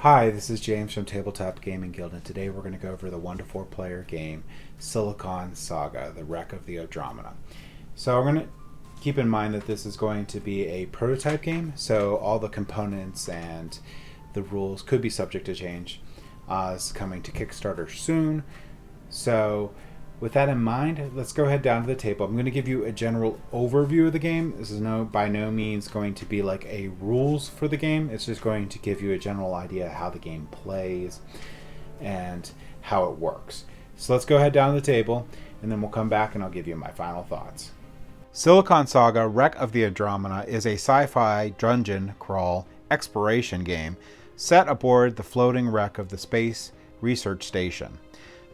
Hi, this is James from Tabletop Gaming Guild, and today we're going to go over the 1 to 4 player game Silicon Saga, the Wreck of the Andromeda. So we're going to keep in mind that this is going to be a prototype game, so all the components and the rules could be subject to change. It's coming to Kickstarter soon. So with that in mind, let's go ahead down to the table. I'm going to give you a general overview of the game. This is by no means going to be like a rules for the game. It's just going to give you a general idea of how the game plays and how it works. So let's go ahead down to the table, and then we'll come back and I'll give you my final thoughts. Silicon Saga Wreck of the Andromeda is a sci-fi dungeon crawl exploration game set aboard the floating wreck of the Space Research Station.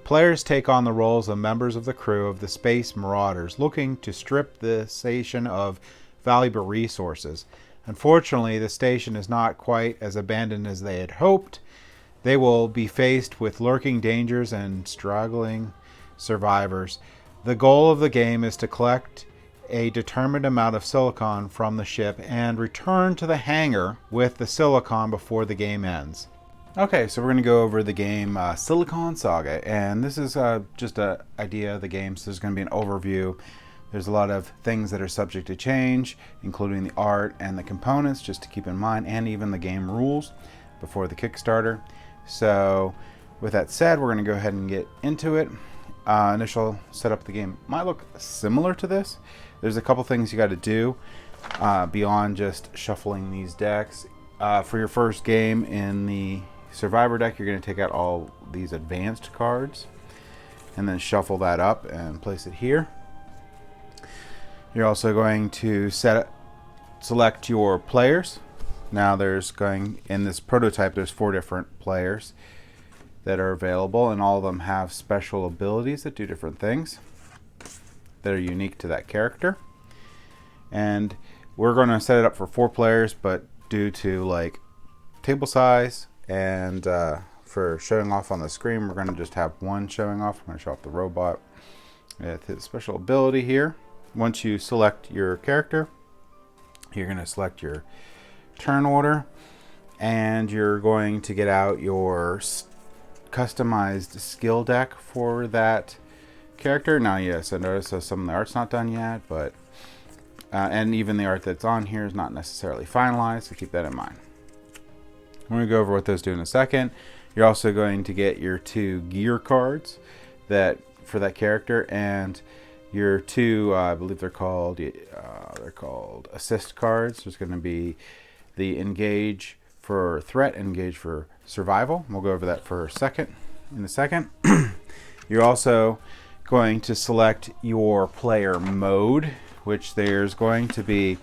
Players take on the roles of members of the crew of the Space Marauders, looking to strip the station of valuable resources. Unfortunately, the station is not quite as abandoned as they had hoped. They will be faced with lurking dangers and struggling survivors. The goal of the game is to collect a determined amount of silicon from the ship and return to the hangar with the silicon before the game ends. Okay, so we're going to go over the game Silicon Saga, and this is just an idea of the game, so there's going to be an overview. There's a lot of things that are subject to change, including the art and the components, just to keep in mind, and even the game rules before the Kickstarter. So with that said, we're going to go ahead and get into it. Initial setup of the game might look similar to this. There's a couple things you got to do beyond just shuffling these decks. For your first game in the Survivor deck, you're going to take out all these advanced cards and then shuffle that up and place it here. You're also going to select your players. Now in this prototype, there's 4 different players that are available, and all of them have special abilities that do different things that are unique to that character. And we're going to set it up for 4 players, but due to like table size and for showing off on the screen, we're going to just have 1 showing off. I'm going to show off the robot with his special ability here. Once you select your character, you're going to select your turn order, and you're going to get out your customized skill deck for that character. Now, yes, I notice some of the art's not done yet, but and even the art that's on here is not necessarily finalized, so keep that in mind. I'm going to go over what those do in a second. You're also going to get your 2 gear cards for that character, and your 2, I believe they're called assist cards. There's going to be the engage for threat, engage for survival. We'll go over that in a second. You're also going to select your player mode, which there's going to be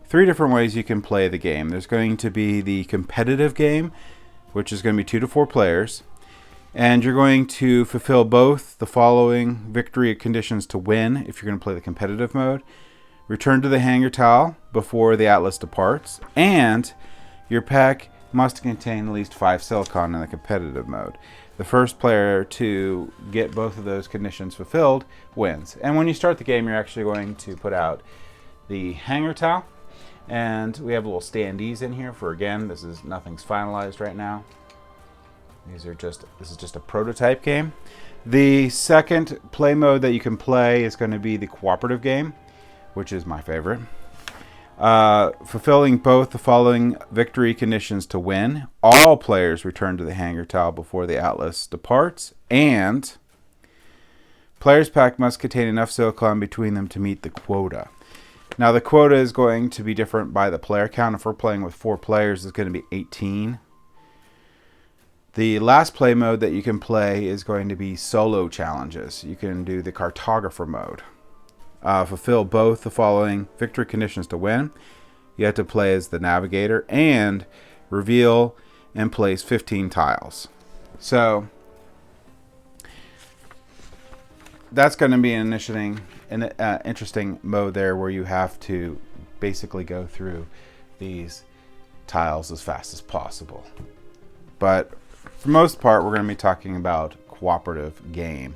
3 different ways you can play the game. There's going to be the competitive game, which is going to be 2 to 4 players, and you're going to fulfill both the following victory conditions to win if you're going to play the competitive mode: return to the hangar tile before the Atlas departs, and your pack must contain at least 5 silicon in the competitive mode. The first player to get both of those conditions fulfilled wins. And when you start the game, you're actually going to put out the hangar tile. And we have little standees in here for, again, nothing's finalized right now. This is just a prototype game. The second play mode that you can play is going to be the cooperative game, which is my favorite. Fulfilling both the following victory conditions to win: all players return to the hangar tile before the Atlas departs, and players' pack must contain enough silicon between them to meet the quota. Now, the quota is going to be different by the player count. If we're playing with 4 players, it's going to be 18. The last play mode that you can play is going to be solo challenges. You can do the cartographer mode. Fulfill both the following victory conditions to win. You have to play as the navigator and reveal and place 15 tiles. So that's going to be an interesting mode there, where you have to basically go through these tiles as fast as possible. But for the most part, we're going to be talking about cooperative game.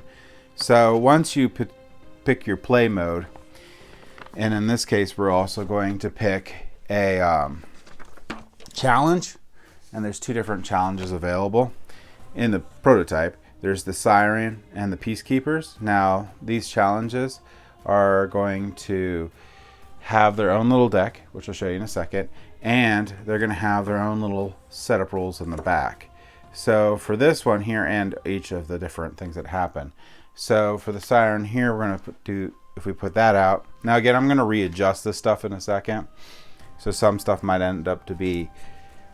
So once you pick your play mode, and in this case we're also going to pick a challenge and there's two different challenges available in the prototype. There's the Siren and the Peacekeepers. Now, these challenges are going to have their own little deck, which I'll show you in a second, and they're going to have their own little setup rules in the back. So for this one here, and each of the different things that happen. So for the Siren here, we're going to do, if we put that out. Now again, I'm going to readjust this stuff in a second. So some stuff might end up to be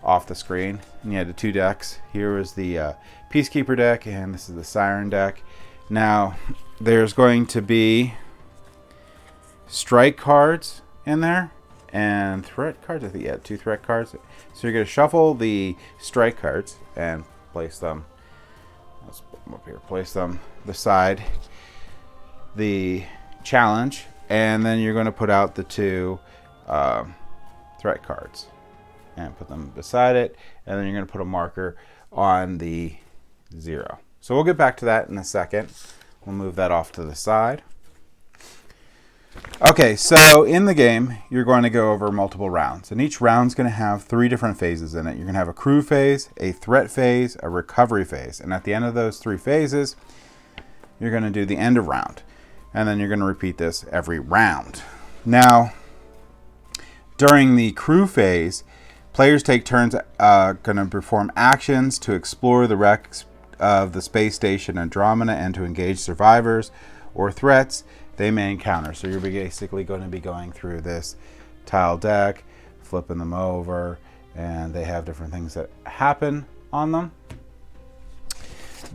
off the screen. And you had the two decks. Here is the Peacekeeper deck, and this is the Siren deck. Now, there's going to be strike cards in there and threat cards. I think, yeah, 2 threat cards. So you're going to shuffle the strike cards and place them. Let's put them up here. Place them beside the challenge, and then you're going to put out the 2 threat cards and put them beside it, and then you're going to put a marker on the 0. So we'll get back to that in a second. We'll move that off to the side. Okay, so in the game, you're going to go over multiple rounds, and each round's going to have 3 different phases in it. You're going to have a crew phase, a threat phase, a recovery phase, and at the end of those 3 phases, you're going to do the end of round, and then you're going to repeat this every round. Now, during the crew phase, players take turns going to perform actions to explore the wrecks of the space station Andromeda and to engage survivors or threats they may encounter. So you're basically going to be going through this tile deck, flipping them over, and they have different things that happen on them.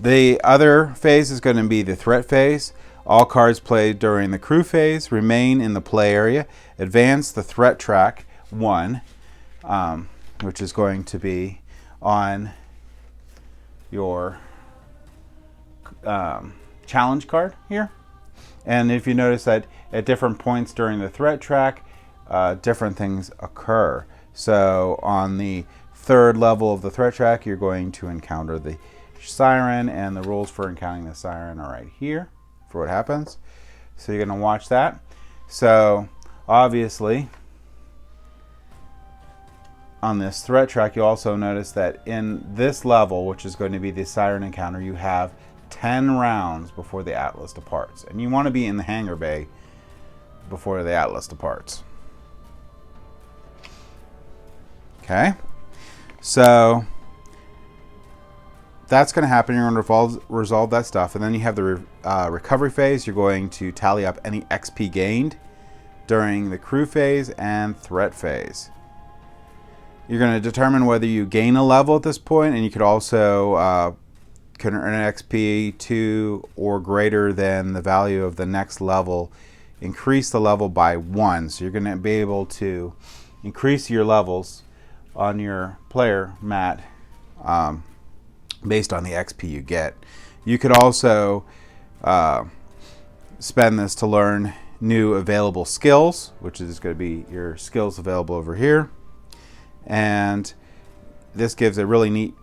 The other phase is going to be the threat phase. All cards played during the crew phase remain in the play area. Advance the threat track 1, which is going to be on your challenge card here. And if you notice that at different points during the threat track, different things occur. So on the 3rd level of the threat track, you're going to encounter the Siren, and the rules for encountering the Siren are right here for what happens. So you're going to watch that. So obviously, on this threat track, you also notice that in this level, which is going to be the Siren encounter, you have 10 rounds before the Atlas departs. And you want to be in the hangar bay before the Atlas departs. Okay? So that's going to happen. You're going to resolve that stuff. And then you have the recovery phase. You're going to tally up any XP gained during the crew phase and threat phase. You're going to determine whether you gain a level at this point, and you could also can earn an XP to or greater than the value of the next level. Increase the level by 1. So you're going to be able to increase your levels on your player mat based on the XP you get. You could also spend this to learn new available skills, which is going to be your skills available over here. And this gives a really neat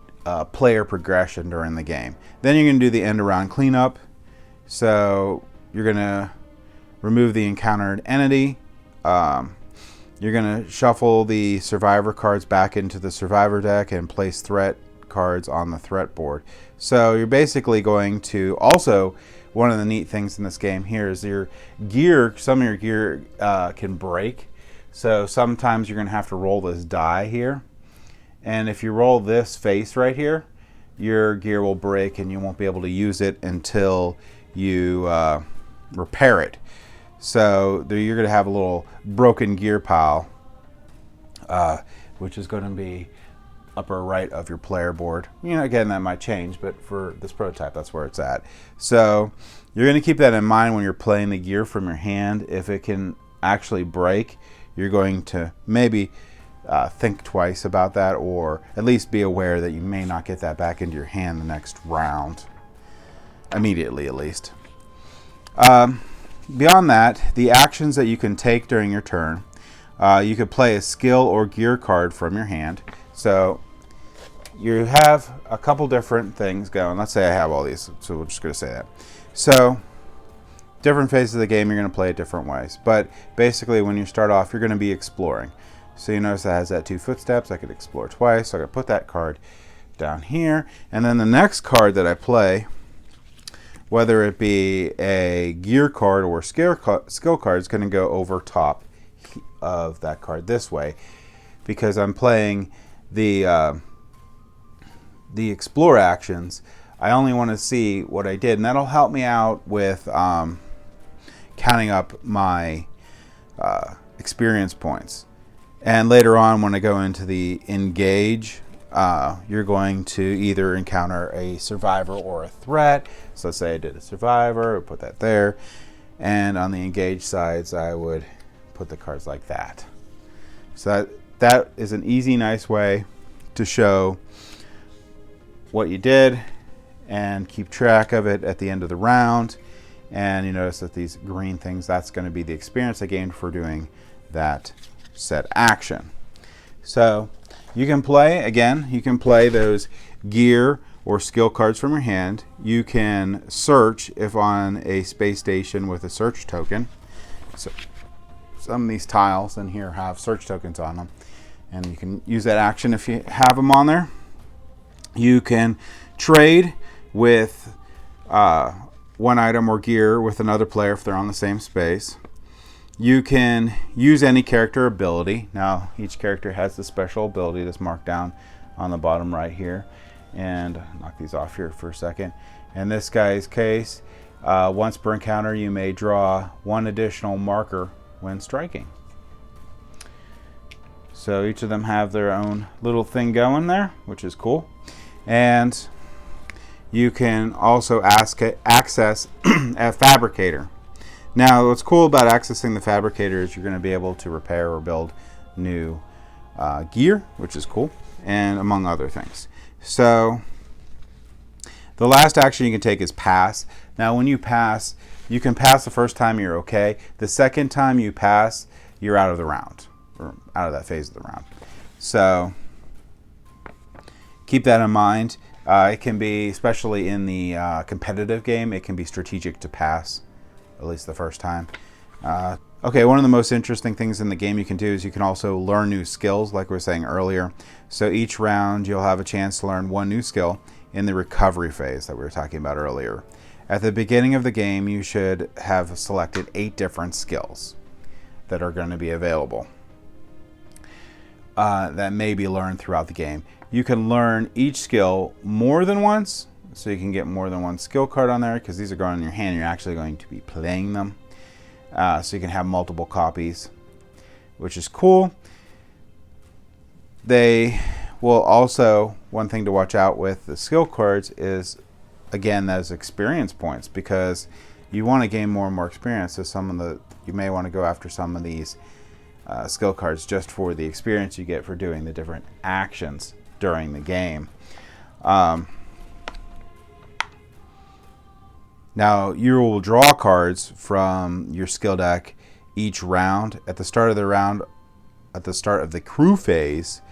player progression during the game. Then you're going to do the end around cleanup. So you're going to remove the encountered entity. You're going to shuffle the survivor cards back into the survivor deck and place threat cards on the threat board. So you're basically going to also, one of the neat things in this game here is your gear, some of your gear can break. So sometimes you're going to have to roll this die here. And if you roll this face right here, your gear will break and you won't be able to use it until you repair it. So you're going to have a little broken gear pile, which is going to be upper right of your player board. You know, again, that might change, but for this prototype, that's where it's at. So you're going to keep that in mind when you're playing the gear from your hand. If it can actually break, you're going to maybe think twice about that, or at least be aware that you may not get that back into your hand the next round, immediately at least. Beyond that, the actions that you can take during your turn, you could play a skill or gear card from your hand. So you have a couple different things going. Let's say I have all these, so we're just going to say that. So different phases of the game, you're going to play it different ways. But basically, when you start off, you're going to be exploring. So you notice it has that 2 footsteps. I could explore twice. So I could put that card down here. And then the next card that I play, whether it be a gear card or skill card, is going to go over top of that card this way, because I'm playing the explore actions. I only want to see what I did, and that'll help me out with counting up my experience points. And later on, when I go into the engage, you're going to either encounter a survivor or a threat. So let's say I did a survivor, put that there. And on the engage sides, I would put the cards like that. So that is an easy, nice way to show what you did and keep track of it at the end of the round. And you notice that these green things, that's going to be the experience I gained for doing that set action. So you can play those gear or skill cards from your hand. You can search if on a space station with a search token. So some of these tiles in here have search tokens on them, and you can use that action if you have them on there. You can trade with one item or gear with another player if they're on the same space. You can use any character ability. Now, each character has the special ability that's marked down on the bottom right here. And knock these off here for a second. In this guy's case, once per encounter, you may draw 1 additional marker when striking. So each of them have their own little thing going there, which is cool. And you can also access a fabricator. Now, what's cool about accessing the fabricator is you're going to be able to repair or build new gear, which is cool, and among other things. So the last action you can take is pass. Now, when you pass, you can pass the first time, you're okay. The second time you pass, you're out of the round, or out of that phase of the round. So keep that in mind. It can be, especially in the competitive game, it can be strategic to pass, at least the first time. Okay, one of the most interesting things in the game you can do is you can also learn new skills, like we were saying earlier. So each round you'll have a chance to learn 1 new skill in the recovery phase that we were talking about earlier. At the beginning of the game, you should have selected 8 different skills that are going to be available that may be learned throughout the game. You can learn each skill more than once, so you can get more than 1 skill card on there, because these are going in your hand. You're actually going to be playing them. So you can have multiple copies, which is cool. They will also, one thing to watch out with the skill cards is, again, those experience points, because you want to gain more and more experience. So you may want to go after some of these skill cards just for the experience you get for doing the different actions during the game. Now, you will draw cards from your skill deck each round. At the start of the round, at the start of the crew phase,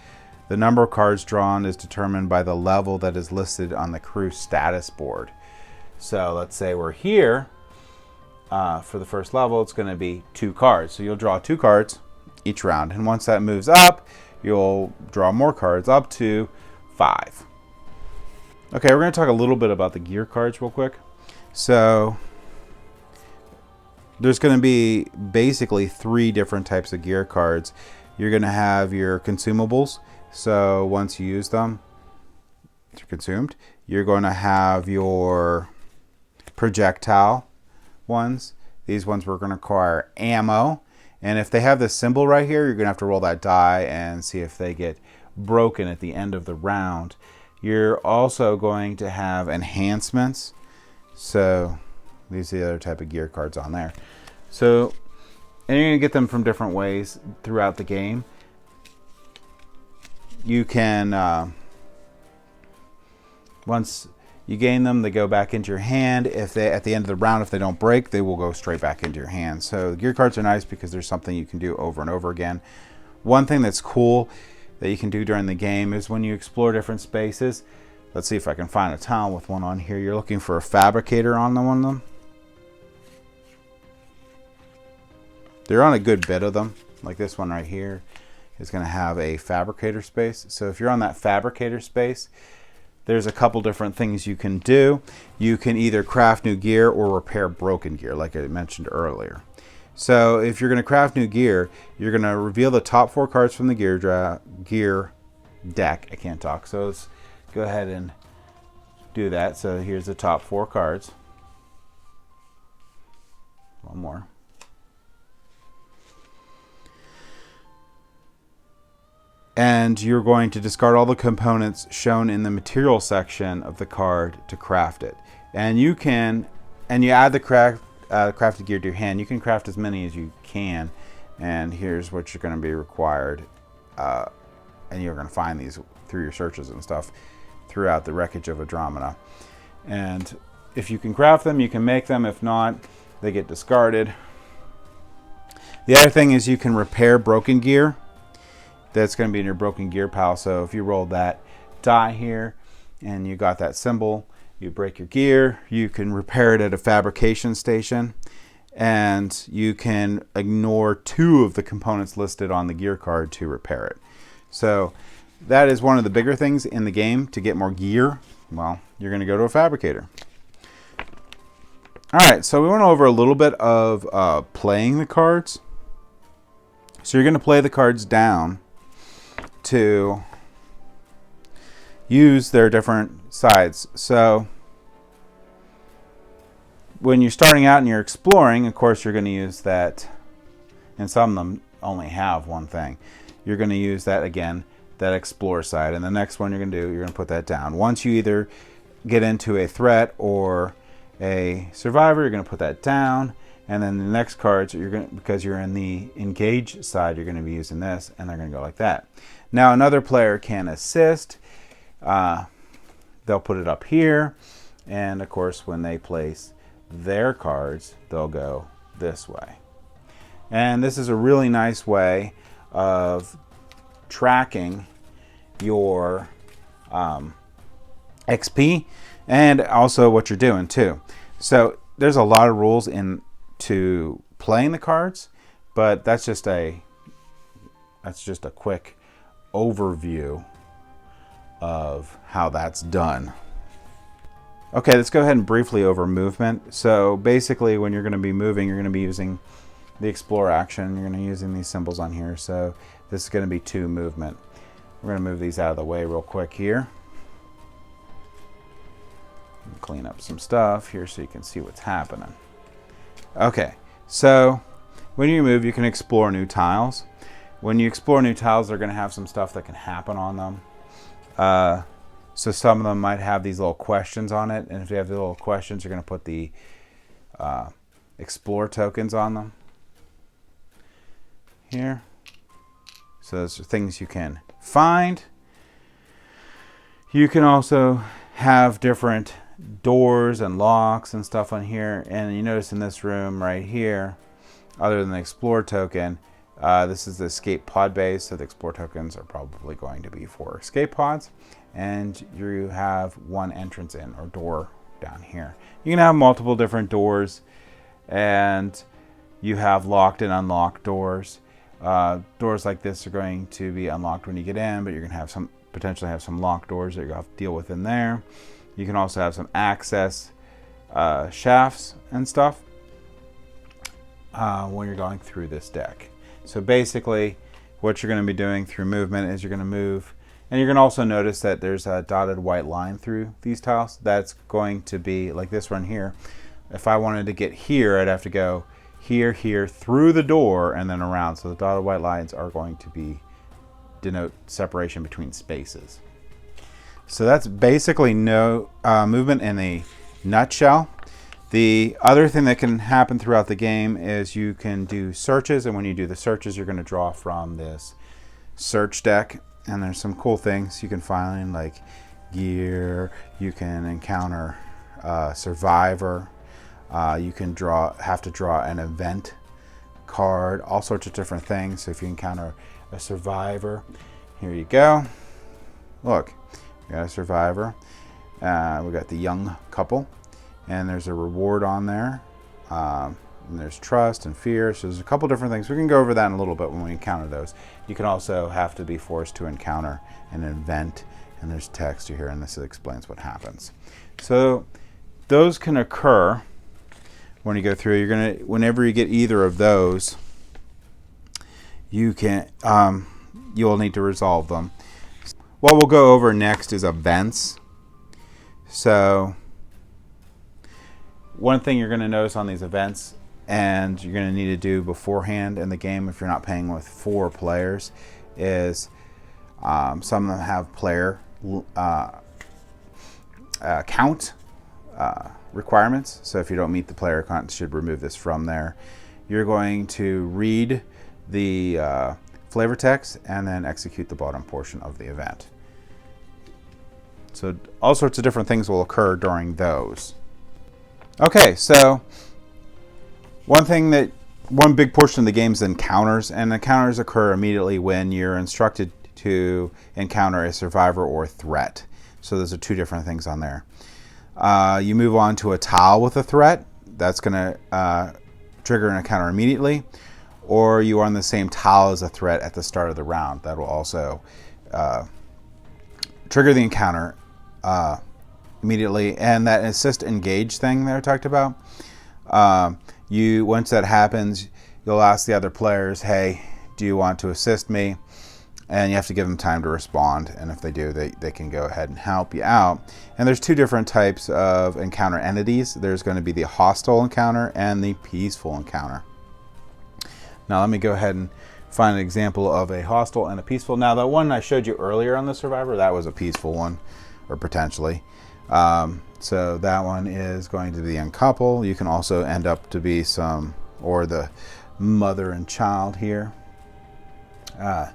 the number of cards drawn is determined by the level that is listed on the crew status board. So let's say we're here for the first level, it's going to be 2 cards. So you'll draw 2 cards each round. And once that moves up, you'll draw more cards up to 5. Okay, we're going to talk a little bit about the gear cards real quick. So there's going to be basically 3 different types of gear cards. You're going to have your consumables. So once you use them, they're consumed. You're going to have your projectile ones. These ones we're going to require ammo. And if they have this symbol right here, you're going to have to roll that die and see if they get broken at the end of the round. You're also going to have enhancements. So these are the other type of gear cards on there. So, and you're going to get them from different ways throughout the game. You can, once you gain them, they go back into your hand. If they, at the end of the round, if they don't break, they will go straight back into your hand. So the gear cards are nice because there's something you can do over and over again. One thing that's cool that you can do during the game is when you explore different spaces. Let's see if I can find a tile with one on here. You're looking for a fabricator on one of them. They're on a good bit of them, like this one right here. is going to have a fabricator space. So if you're on that fabricator space, there's a couple different things you can do. You can either craft new gear or repair broken gear, like I mentioned earlier. So if you're going to craft new gear, you're going to reveal the top 4 cards from the gear deck. I can't talk, so let's go ahead and do that. So here's the top 4 cards. One more. And you're going to discard all the components shown in the material section of the card to craft it. And you add the crafted gear to your hand. You can craft as many as you can. And here's what you're going to be required. And you're going to find these through your searches and stuff throughout the wreckage of Andromeda. And if you can craft them, you can make them. If not, they get discarded. The other thing is you can repair broken gear. That's going to be in your broken gear pile. So if you rolled that die here and you got that symbol, you break your gear, you can repair it at a fabrication station, and you can ignore 2 of the components listed on the gear card to repair it. So that is one of the bigger things in the game. To get more gear, well, you're going to go to a fabricator. All right, so we went over a little bit of playing the cards. So you're going to play the cards down to use their different sides. So when you're starting out and you're exploring, of course you're going to use that, and some of them only have one thing. You're going to use that again, that explore side, and the next one you're going to put that down. Once you either get into a threat or a survivor, you're going to put that down, and then the next cards because you're in the engage side, you're going to be using this, and they're going to go like that. Now another player can assist. They'll put it up here, and of course when they place their cards, they'll go this way. And this is a really nice way of tracking your XP and also what you're doing too. So there's a lot of rules into playing the cards, but that's just a quick overview of how that's done. Okay, let's go ahead and briefly over movement. So basically when you're going to be moving, you're going to be using the explore action. You're going to be using these symbols on here. So this is going to be 2 movement. We're going to move these out of the way real quick here. Clean up some stuff here so you can see what's happening. Okay, so when you move, you can explore new tiles. When you explore new tiles, they're going to have some stuff that can happen on them. So some of them might have these little questions on it, and if you have the little questions, you're going to put the explore tokens on them here. So those are things you can find. You can also have different doors and locks and stuff on here, and you notice in this room right here, other than the explore token, this is the escape pod base, so the explore tokens are probably going to be for escape pods, and you have one entrance in or door down here. You can have multiple different doors, and you have locked and unlocked doors. Doors like this are going to be unlocked when you get in, but you're going to have potentially have some locked doors that you have to deal with in there. You can also have some access shafts and stuff when you're going through this deck. So basically what you're going to be doing through movement is you're going to move, and you're going to also notice that there's a dotted white line through these tiles. That's going to be like this one here. If I wanted to get here, I'd have to go here, here, through the door, and then around. So the dotted white lines are going to denote separation between spaces. So that's basically no movement in a nutshell. The other thing that can happen throughout the game is you can do searches, and when you do the searches, you're going to draw from this search deck, and there's some cool things you can find like gear. You can encounter survivor. You can have to draw an event card, all sorts of different things. So if you encounter a survivor, here you go. Look, we got a survivor. We got the young couple, and there's a reward on there. And there's trust and fear. So there's a couple different things. We can go over that in a little bit when we encounter those. You can also have to be forced to encounter an event, and there's text here, and this explains what happens. So those can occur when you go through. You're gonna, whenever you get either of those, you can you'll need to resolve them. What we'll go over next is events. So one thing you're going to notice on these events, and you're going to need to do beforehand in the game if you're not playing with 4 players, is some of them have player count requirements. So if you don't meet the player count, you should remove this from there. You're going to read the flavor text and then execute the bottom portion of the event. So all sorts of different things will occur during those. Okay, so one big portion of the game is encounters, and encounters occur immediately when you're instructed to encounter a survivor or threat. So those are 2 different things on there. You move on to a tile with a threat. That's going to trigger an encounter immediately. Or you are on the same tile as a threat at the start of the round. That will also trigger the encounter immediately. And that assist engage thing that I talked about, once that happens, you'll ask the other players, hey, do you want to assist me? And you have to give them time to respond. And if they do, they can go ahead and help you out. And there's 2 different types of encounter entities. There's going to be the hostile encounter and the peaceful encounter. Now let me go ahead and find an example of a hostile and a peaceful. Now the one I showed you earlier on the survivor, that was a peaceful one, or potentially. So that one is going to be uncouple. You can also end up to be or the mother and child here. And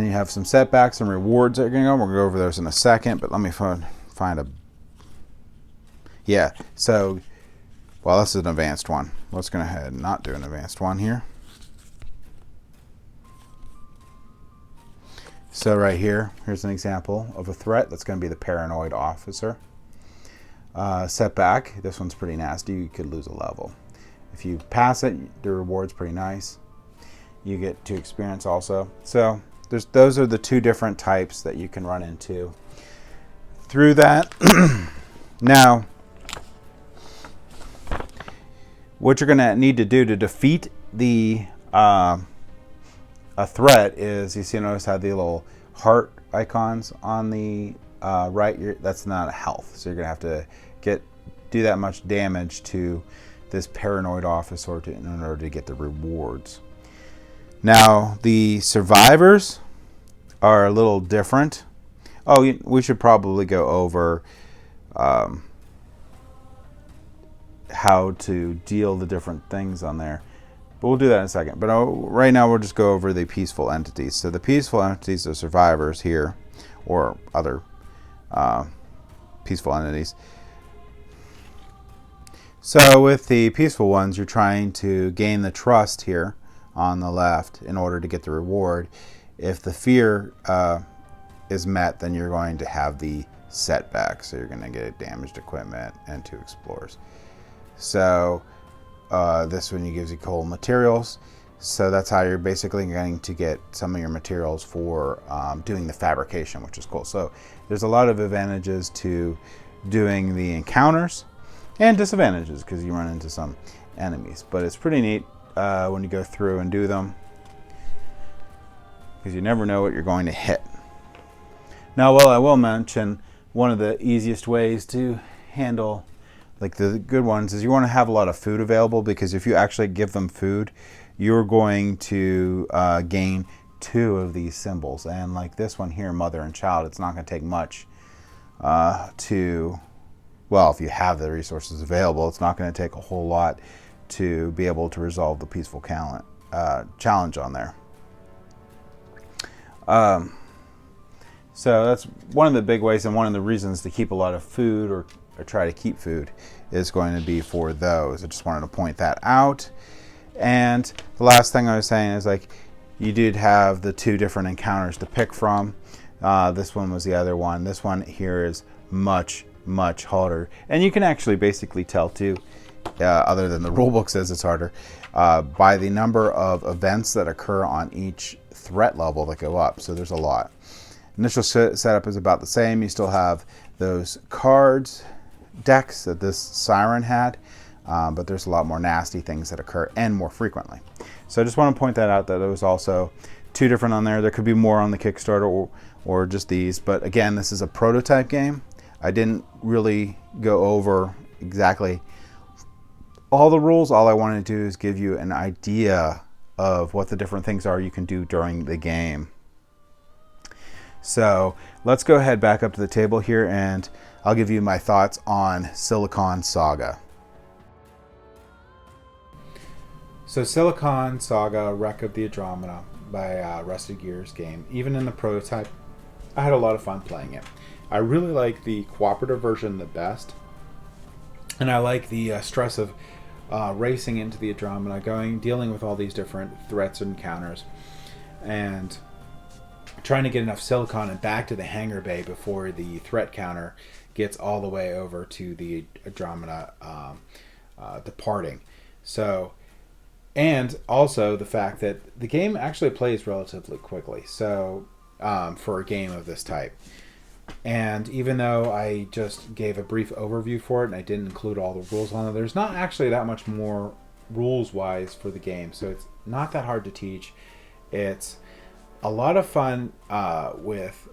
you have some setbacks and rewards that are going to go. We'll go over those in a second, but let me find a... Yeah, so... Well, this is an advanced one. Let's go ahead and not do an advanced one here. So right here, here's an example of a threat. That's going to be the paranoid officer. Setback, this one's pretty nasty. You could lose a level. If you pass it, the reward's pretty nice. You get 2 experience also. So those are the 2 different types that you can run into through that. Now, what you're going to need to do to defeat the a threat is, you see, notice how the little heart icons on the right. That's not a health, so you're going to have to do that much damage to this paranoid officer in order to get the rewards. Now the survivors are a little different. Oh, we should probably go over how to deal the different things on there, but we'll do that in a second. But right now we'll just go over the peaceful entities. So the peaceful entities are survivors here, or other peaceful entities. So with the peaceful ones, you're trying to gain the trust here on the left in order to get the reward. If the fear is met, then you're going to have the setback. So you're going to get damaged equipment and 2 explorers. So this one gives you coal materials. So that's how you're basically going to get some of your materials for doing the fabrication, which is cool. So there's a lot of advantages to doing the encounters and disadvantages because you run into some enemies. But it's pretty neat when you go through and do them, because you never know what you're going to hit. Now, I will mention one of the easiest ways to handle like the good ones is you want to have a lot of food available, because if you actually give them food, you're going to gain 2 of these symbols. And like this one here, mother and child, it's not going to take much if you have the resources available, it's not going to take a whole lot to be able to resolve the peaceful challenge on there. So that's one of the big ways, and one of the reasons to keep a lot of food or try to keep food is going to be for those. I just wanted to point that out. And the last thing I was saying is, like, you did have the 2 different encounters to pick from. This one was the other one. This one here is much, much harder. And you can actually basically tell too other than the rulebook says it's harder, by the number of events that occur on each threat level that go up. So there's a lot. Initial setup is about the same. You still have those cards, decks that this Siren had, but there's a lot more nasty things that occur and more frequently. So I just want to point that out, that there was also 2 different on there. There could be more on the Kickstarter or just these, but again, this is a prototype game. I didn't really go over exactly all the rules. All I wanted to do is give you an idea of what the different things are you can do during the game. So let's go ahead back up to the table here, and I'll give you my thoughts on Silicon Saga. So Silicon Saga, Wreck of the Andromeda by Rusted Gears game. Even in the prototype, I had a lot of fun playing it. I really like the cooperative version the best, and I like the stress of racing into the Andromeda, dealing with all these different threats and counters, and trying to get enough silicon and back to the hangar bay before the threat counter gets all the way over to the Andromeda departing. So, and also the fact that the game actually plays relatively quickly, so for a game of this type. And even though I just gave a brief overview for it and I didn't include all the rules on it, there's not actually that much more rules wise for the game, so it's not that hard to teach. It's a lot of fun with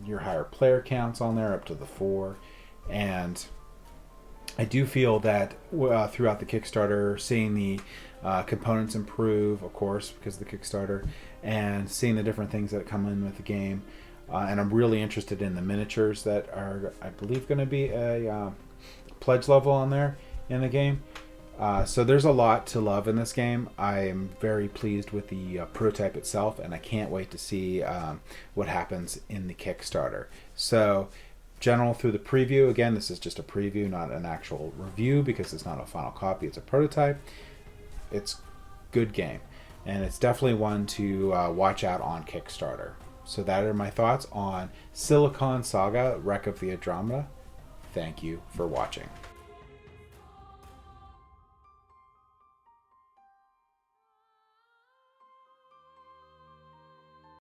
your higher player counts on there, up to the 4. And I do feel that throughout the Kickstarter, seeing the components improve, of course, because of the Kickstarter, and seeing the different things that come in with the game. And I'm really interested in the miniatures that are, I believe, going to be a pledge level on there in the game. So there's a lot to love in this game. I am very pleased with the prototype itself, and I can't wait to see what happens in the Kickstarter. So, general through the preview, again, this is just a preview, not an actual review, because it's not a final copy, it's a prototype. It's good game, and it's definitely one to watch out on Kickstarter. So that are my thoughts on Silicon Saga, Wreck of the Andromeda. Thank you for watching.